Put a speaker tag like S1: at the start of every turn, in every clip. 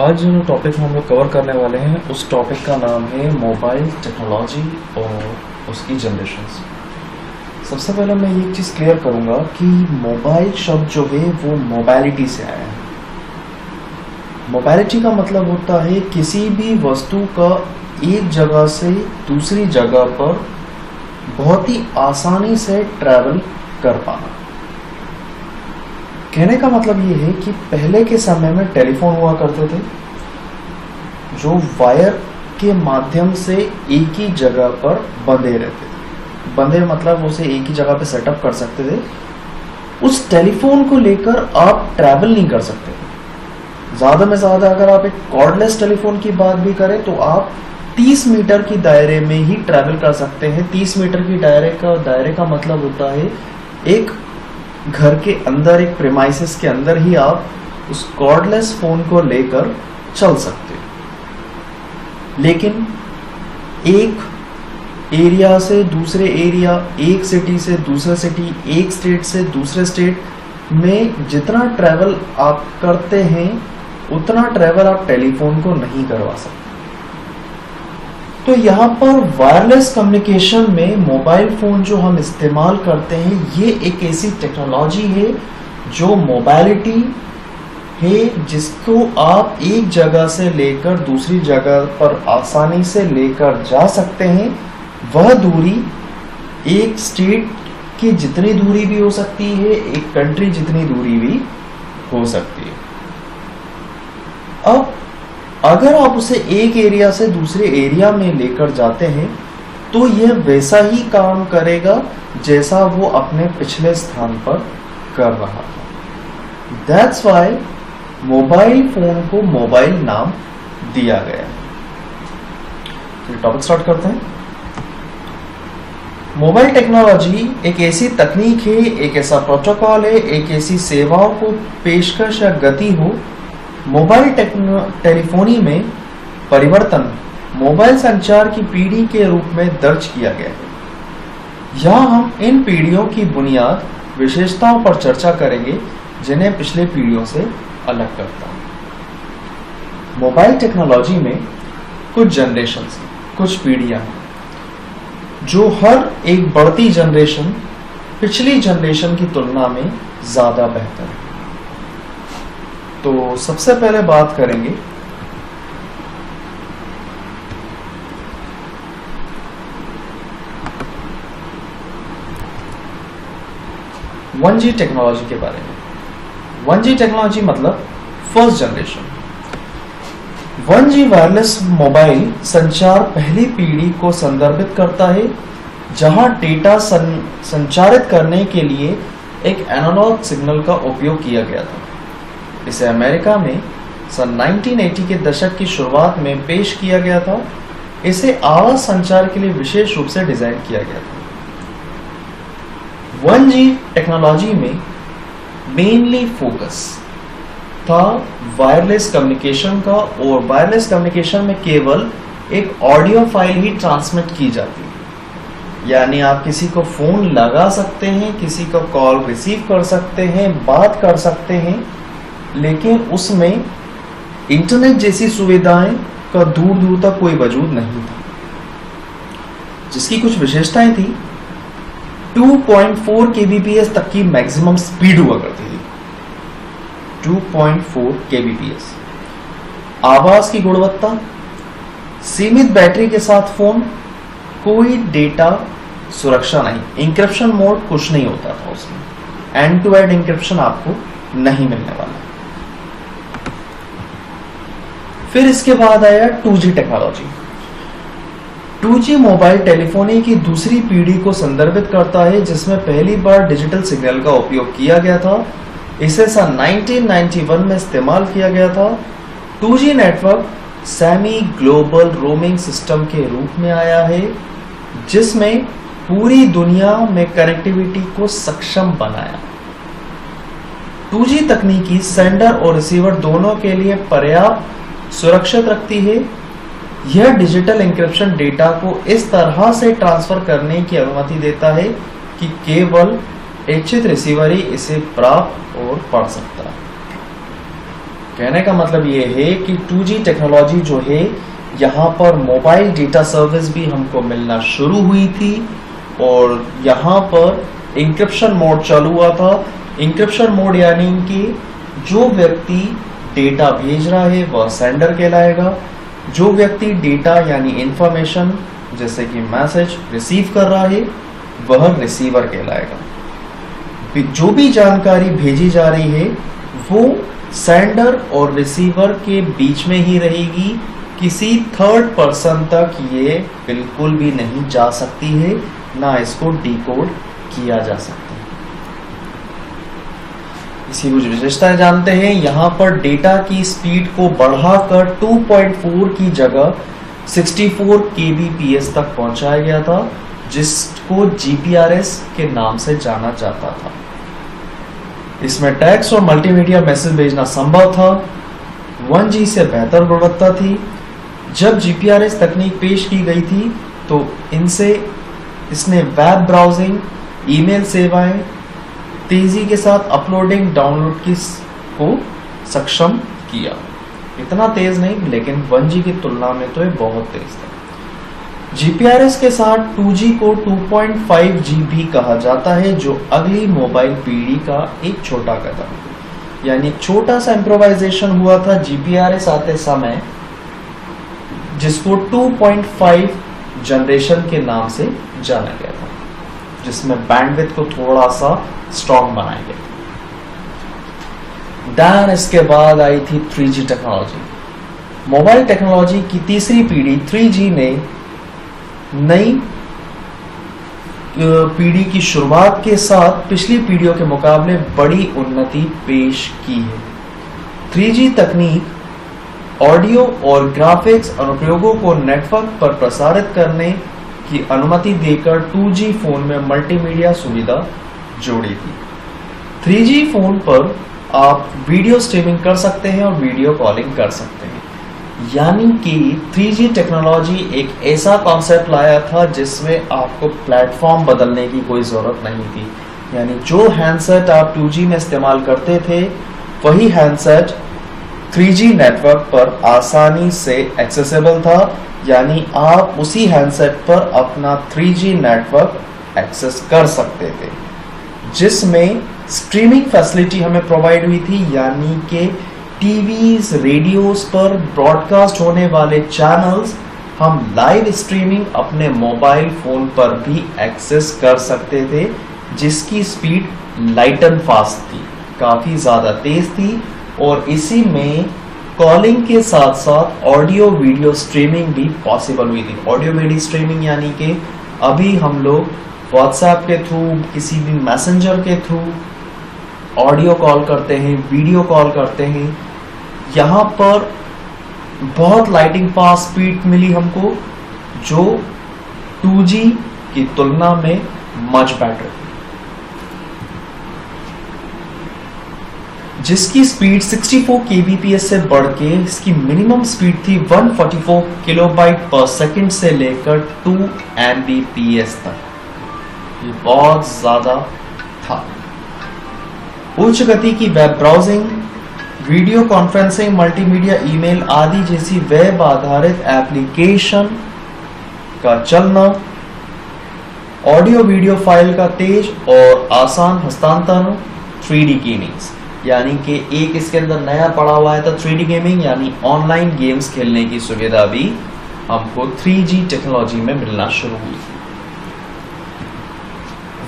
S1: आज जो टॉपिक हम लोग कवर करने वाले हैं उस टॉपिक का नाम है मोबाइल टेक्नोलॉजी और उसकी जनरेशन्स। सबसे पहले मैं ये चीज़ क्लियर करूँगा कि मोबाइल शब्द जो है वो मोबाइलिटी से आया है। मोबाइलिटी का मतलब होता है किसी भी वस्तु का एक जगह से दूसरी जगह पर बहुत ही आसानी से ट्रैवल कर पाना। कहने का मतलब ये है कि पहले के समय में टेलीफोन हुआ करते थे जो वायर के माध्यम से एक ही जगह पर बंधे रहते थे। बंधे मतलब उसे एक ही जगह पे सेटअप कर सकते थे। उस टेलीफोन को लेकर आप ट्रैवल नहीं कर सकते थे। ज़्यादा में ज़्यादा अगर आप एक कॉर्डलेस टेलीफोन की बात भी करें तो आप 30 मीटर की दायरे में ही ट्रैवल कर सकते हैं। 30 मीटर की दायरे का मतलब होता है एक घर के अंदर, एक प्रेमाइसिस के अंदर ही आप उस कॉर्डलेस फोन को लेकर चल सकते हो। लेकिन एक एरिया से दूसरे एरिया, एक सिटी से दूसरे सिटी, एक स्टेट से दूसरे स्टेट में जितना ट्रैवल आप करते हैं उतना ट्रैवल आप टेलीफोन को नहीं करवा सकते। तो यहाँ पर वायरलेस कम्युनिकेशन में मोबाइल फ़ोन जो हम इस्तेमाल करते हैं ये एक ऐसी टेक्नोलॉजी है जो मोबाइलिटी है, जिसको आप एक जगह से लेकर दूसरी जगह पर आसानी से लेकर जा सकते हैं। वह दूरी एक स्टेट की जितनी दूरी भी हो सकती है, एक कंट्री जितनी दूरी भी हो सकती है। अब अगर आप उसे एक एरिया से दूसरे एरिया में लेकर जाते हैं तो यह वैसा ही काम करेगा जैसा वो अपने पिछले स्थान पर कर रहा था। दैट्स वाई मोबाइल फोन को मोबाइल नाम दिया गया है। तो टॉपिक स्टार्ट करते हैं। मोबाइल टेक्नोलॉजी एक ऐसी तकनीक है, एक ऐसा प्रोटोकॉल है, एक ऐसी सेवाओं को पेशकश या गति हो। मोबाइल टेलीफोनी में परिवर्तन मोबाइल संचार की पीढ़ी के रूप में दर्ज किया गया है। यहाँ हम इन पीढ़ियों की बुनियाद विशेषताओं पर चर्चा करेंगे जिन्हें पिछले पीढ़ियों से अलग करता है। मोबाइल टेक्नोलॉजी में कुछ जनरेशन्स, कुछ पीढ़ियाँ हैं जो हर एक बढ़ती जनरेशन पिछली जनरेशन की तुलना में ज़्यादा बेहतर है। तो सबसे पहले बात करेंगे टेक्नोलॉजी के बारे में। 1G टेक्नोलॉजी मतलब first generation. 1G wireless mobile संचार पहली पीढ़ी को संदर्भित करता है जहां डेटा संचारित करने के लिए एक एनालॉग सिग्नल का उपयोग किया गया था। इसे अमेरिका में सन 1980 के दशक की शुरुआत में पेश किया गया था। इसे आवाज संचार के लिए विशेष रूप से डिजाइन किया गया था। 1G टेक्नोलॉजी में मेनली फोकस था वायरलेस कम्युनिकेशन का, और वायरलेस कम्युनिकेशन में केवल एक ऑडियो फाइल ही ट्रांसमिट की जाती है। यानी आप किसी को फोन लगा सकते हैं, किसी को कॉल रिसीव कर सकते हैं, बात कर सकते हैं, लेकिन उसमें इंटरनेट जैसी सुविधाएं का दूर दूर तक कोई वजूद नहीं था। जिसकी कुछ विशेषताएं थी, 2.4 kbps तक की मैक्सिमम स्पीड हुआ करती थी। 2.4 kbps। आवाज की गुणवत्ता, सीमित बैटरी के साथ फोन, कोई डेटा सुरक्षा नहीं, इंक्रिप्शन मोड कुछ नहीं होता था उसमें, एंड टू एंड इंक्रिप्शन आपको नहीं मिलने वाला। फिर इसके बाद आया 2G technology. 2G mobile telephony की दूसरी पीढ़ी को संदर्भित करता है जिसमें पहली बार डिजिटल सिग्नल का उपयोग किया गया था। इसे सन 1991 में इस्तेमाल किया गया था। 2G network semi global roaming system के रूप में आया है जिसमें पूरी दुनिया में कनेक्टिविटी को सक्षम बनाया। 2G तकनीकी सेंडर और रिसीवर दोनों के लिए पर्याप्त सुरक्षित रखती है। यह डिजिटल इंक्रिप्शन डेटा को इस तरह से ट्रांसफर करने की अनुमति देता है कि केवल इच्छित रिसीवर ही इसे प्राप्त और पढ़ सकता है। कहने का मतलब ये है कि 2G टेक्नोलॉजी जो है यहाँ पर मोबाइल डेटा सर्विस भी हमको मिलना शुरू हुई थी और यहाँ पर इंक्रिप्शन मोड चालू हुआ था। इंक्रिप्शन मोड यानी कि जो व्यक्ति डेटा भेज रहा है वह सेंडर कहलाएगा, जो व्यक्ति डेटा यानी इंफॉर्मेशन जैसे कि मैसेज रिसीव कर रहा है वह रिसीवर कहलाएगा। जो भी जानकारी भेजी जा रही है वो सेंडर और रिसीवर के बीच में ही रहेगी, किसी थर्ड पर्सन तक ये बिल्कुल भी नहीं जा सकती है, ना इसको डिकोड किया जा सकता है। इसकी कुछ विशेषताएं जानते हैं। यहाँ पर डेटा की स्पीड को बढ़ाकर 2.4 की जगह 64 kbps तक पहुंचाया गया था, जिसको GPRS के नाम से जाना जाता था। इसमें टेक्स्ट और मल्टीमीडिया मैसेज भेजना संभव था। 1G से बेहतर गुणवत्ता थी। जब GPRS तकनीक पेश की गई थी तो इसने वेब ब्राउजिंग, ईमेल सेवाएं, तेजी के साथ अपलोडिंग डाउनलोड को सक्षम किया। इतना तेज नहीं, लेकिन 1G की तुलना में तो ये बहुत तेज था। GPRS के साथ 2G को 2.5G भी कहा जाता है, जो अगली मोबाइल पीढ़ी का एक छोटा कदम है। यानी छोटा सा इम्प्रोवाइजेशन हुआ था GPRS आते समय, जिसको 2.5 जनरेशन के नाम से जाना गया था, जिसमें बैंडविड्थ को थोड़ा सा स्ट्रॉन्ग बनाया गया। दैन इसके बाद आई थी 3G टेक्नोलॉजी। मोबाइल टेक्नोलॉजी की तीसरी पीढ़ी 3G ने नई पीढ़ी की शुरुआत के साथ पिछली पीढ़ियों के मुकाबले बड़ी उन्नति पेश की है। 3G तकनीक ऑडियो और ग्राफिक्स अनुप्रयोगों को नेटवर्क पर प्रसारित करने की अनुमति देकर 2G फोन में मल्टीमीडिया सुविधा जोड़ी थी। 3G फोन पर आप वीडियो स्ट्रीमिंग कर सकते हैं और वीडियो कॉलिंग कर सकते हैं। यानी कि 3G टेक्नोलॉजी एक ऐसा कॉन्सेप्ट लाया था जिसमें आपको प्लेटफॉर्म बदलने की कोई ज़रूरत नहीं थी। यानी जो हैंडसेट आप 2G में इस्तेमाल करते थे वही हैंडसेट 3G नेटवर्क पर आसानी से एक्सेसिबल था। यानी आप उसी हैंडसेट पर अपना 3G नेटवर्क एक्सेस कर सकते थे, जिसमें स्ट्रीमिंग फैसिलिटी हमें प्रोवाइड हुई थी। यानी कि टीवीज, रेडियोस पर ब्रॉडकास्ट होने वाले चैनल्स हम लाइव स्ट्रीमिंग अपने मोबाइल फोन पर भी एक्सेस कर सकते थे, जिसकी स्पीड लाइट एंड फास्ट थी, काफ़ी ज़्यादा तेज थी। और इसी में कॉलिंग के साथ साथ ऑडियो वीडियो स्ट्रीमिंग भी पॉसिबल हुई थी। ऑडियो वीडियो स्ट्रीमिंग यानी कि अभी हम लोग व्हाट्सएप के थ्रू, किसी भी मैसेंजर के थ्रू ऑडियो कॉल करते हैं, वीडियो कॉल करते हैं। यहाँ पर बहुत लाइटिंग फास्ट स्पीड मिली हमको, जो 2G की तुलना में मच बेटर, जिसकी स्पीड 64 kbps से बढ़ के इसकी मिनिमम स्पीड थी 144 किलोबाइट पर सेकंड से लेकर 2 Mbps तक। ये बहुत ज्यादा था। उच्च गति की web browsing, video conferencing, multimedia, email आदि जैसी वेब आधारित एप्लीकेशन का चलना, ऑडियो वीडियो फाइल का तेज और आसान हस्तांतरण, 3D गेमिंग, यानी कि एक इसके अंदर नया पड़ा हुआ है था 3D गेमिंग, यानी ऑनलाइन गेम्स खेलने की सुविधा भी हमको 3G टेक्नोलॉजी में मिलना शुरू हुई।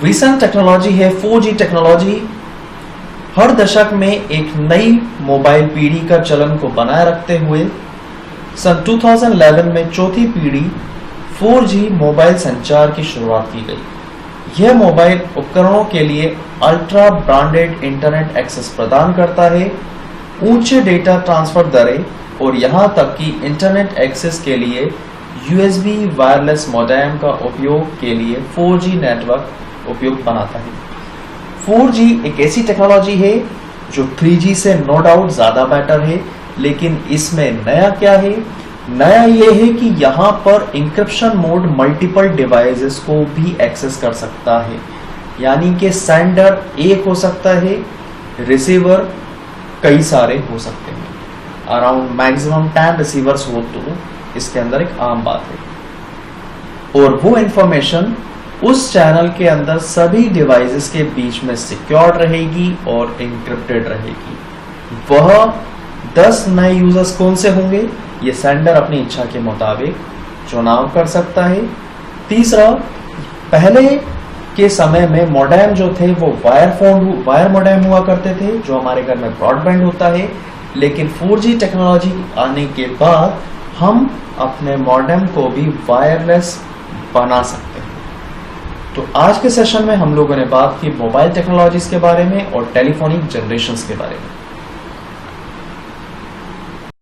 S1: रिसेंट टेक्नोलॉजी है 4G टेक्नोलॉजी। हर दशक में एक नई मोबाइल पीढ़ी का चलन को बनाए रखते हुए सन 2011 में चौथी पीढ़ी 4G मोबाइल संचार की शुरुआत की गई। यह मोबाइल उपकरणों के लिए अल्ट्रा ब्रॉडबैंड इंटरनेट एक्सेस प्रदान करता है, ऊंचे डेटा ट्रांसफर दरें और यहां तक कि इंटरनेट एक्सेस के लिए USB वायरलेस मॉडेम का उपयोग के लिए 4G नेटवर्क उपयुक्त बनाता है। 4G एक ऐसी टेक्नोलॉजी है जो 3G से नो डाउट ज्यादा बेटर है, लेकिन इसमें नया क्या है? नया यह है कि यहाँ पर इंक्रिप्शन मोड मल्टीपल डिवाइसेस को भी एक्सेस कर सकता है। यानी कि सेंडर एक हो सकता है, रिसीवर कई सारे हो सकते हैं। अराउंड मैक्सिमम 10 रिसीवर्स हो तो इसके अंदर एक आम बात है। और वो इंफॉर्मेशन उस चैनल के अंदर सभी डिवाइसेस के बीच में सिक्योर्ड रहेगी और इंक्रिप्टेड रहेगी। वह 10 नए यूजर्स कौन से होंगे, ये सेंडर अपनी इच्छा के मुताबिक चुनाव कर सकता है। तीसरा, पहले के समय में मॉडेम जो थे वो वायर मॉडेम हुआ करते थे, जो हमारे घर में ब्रॉडबैंड होता है। लेकिन 4G टेक्नोलॉजी आने के बाद हम अपने मॉडेम को भी वायरलेस बना सकते हैं। तो आज के सेशन में हम लोगों ने बात की मोबाइल टेक्नोलॉजीज के बारे में और टेलीफोनिक जनरेशंस के बारे में।